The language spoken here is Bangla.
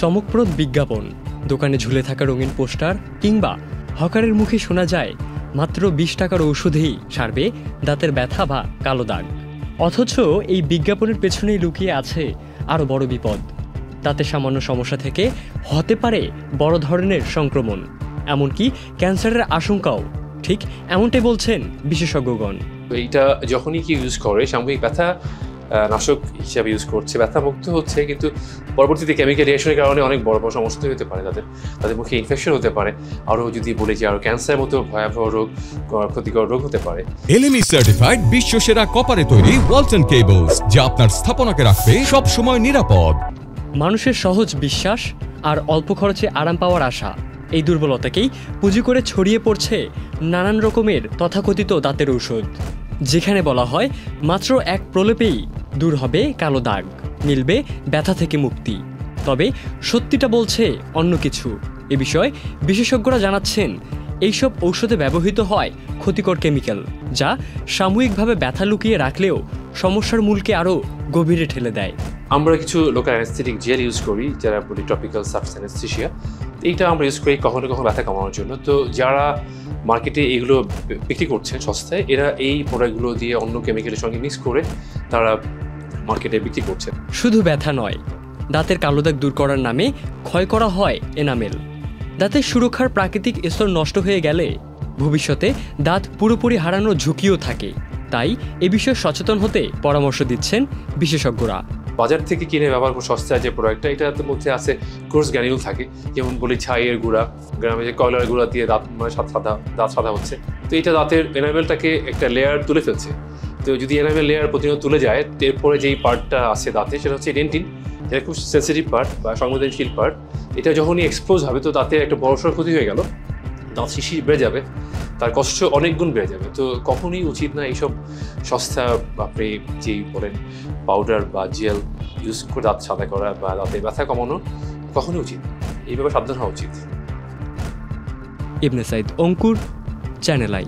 চমকপ্রদ বিজ্ঞাপন, দোকানে ঝুলে থাকা রঙিন পোস্টার কিংবা হকারের মুখে শোনা যায় মাত্র 20 টাকার ঔষধেই সারবে দাঁতের ব্যথা বা কালো দাগ। অথচ এই বিজ্ঞাপনের পেছনেই লুকিয়ে আছে আরও বড় বিপদ। দাঁতে সামান্য সমস্যা থেকে হতে পারে বড় ধরনের সংক্রমণ, এমনকি ক্যান্সারের আশঙ্কাও। ঠিক এমনটাই বলছেন বিশেষজ্ঞগণ। এইটা যখনই কি ইউজ করে সাময়িক ব্যথা নাশক হিসাবে ইউজ করছে, ব্যথা মুক্ত হচ্ছে, কিন্তু পরবর্তীতে কেমিক্যাল রিঅ্যাকশনের কারণে অনেক বড় বড় সমস্যা হতে পারে, তাদের মুখে ইনফেকশন হতে পারে, আরও যদি বলি যে আরও ক্যান্সারের মতো ভয়াবহ রোগ, ক্ষতিকর রোগ হতে পারে। এলএমই সার্টিফাইড বিশ্বসেরা কপারে তৈরি ওয়ালটন কেবলস, যা আপনার স্থাপনাকে রাখবে সব সময় নিরাপদ। মানুষের সহজ বিশ্বাস আর অল্প খরচে আরাম পাওয়ার আশা, এই দুর্বলতাকেই পুঁজি করে ছড়িয়ে পড়ছে নানান রকমের তথাকথিত দাঁতের ঔষধ, যেখানে বলা হয় মাত্র এক প্রলেপেই দূর হবে কালো দাগ, মিলবে ব্যথা থেকে মুক্তি। তবে সত্যিটা বলছে অন্য কিছু। এ বিষয়ে বিশেষজ্ঞরা জানাচ্ছেন এইসব ঔষধে ব্যবহৃত হয় ক্ষতিকর কেমিক্যাল, যা সাময়িকভাবে ব্যথা লুকিয়ে রাখলেও সমস্যার মূলকে আরও গভীরে ঠেলে দেয়। আমরা কিছু লোকাল অ্যানেস্থেটিক জেল ইউজ করি, যারা বলি টপিক্যাল সাবস্টেন্স অ্যানেস্থেসিয়া। এইটা আমরা ইউজ করি কখনো কখনো ব্যথা কমানোর জন্য। তো যারা মার্কেটে এগুলো বিক্রি করছেন সস্তায়, এরা এই প্রোডাক্টগুলো দিয়ে অন্য কেমিক্যালের সঙ্গে মিক্স করে তারা মার্কেটে বিক্রি করছে। শুধু ব্যথা নয়, দাঁতের কালো দাগ দূর করার নামে ক্ষয় করা হয় এনামেল। দাঁতের সুরক্ষার প্রাকৃতিক স্তর নষ্ট হয়ে গেলে ভবিষ্যতে দাঁত পুরোপুরি হারানোর ঝুঁকিও থাকে। তাই এ বিষয়ে সচেতন হতে পরামর্শ দিচ্ছেন বিশেষজ্ঞরা। বাজার থেকে কিনে ব্যবহার করে সস্তায় যে প্রোডাক্টটা, এটার মধ্যে আছে কোর্স গ্র্যানিউল থাকে, যেমন বলি ছাইয়ের গুঁড়া, গ্রামে যে কয়লার গুঁড়া দিয়ে দাঁত দাঁত সাদা হচ্ছে। তো এটা দাঁতের এনামেলটাকে একটা লেয়ার তুলে ফেলছে। তো যদি এনামেল লেয়ার প্রতিনিয়ত তুলে যায়, এরপরে যেই পার্টটা আছে দাঁতে, সেটা হচ্ছে ডেন্টিন, যেটা খুব সেন্সিটিভ পার্ট বা সংবেদনশীল পার্ট। এটা যখনই এক্সপোজ হবে, তো দাঁতে একটা বড়সড় ক্ষতি হয়ে গেল, দাঁত শিশি বেড়ে যাবে, তার কষ্ট অনেক গুণ বেড়ে যাবে। তো কখনই উচিত না এইসব সস্তা আপনি যেই বলেন পাউডার বা জেল ইউজ করে দাঁত সাদা করা বা দাঁতে ব্যথা কমানো কখনই উচিত। এইভাবে সাবধান হওয়া উচিত। ইবনে সাইদ অঙ্কুর, চ্যানেল আই।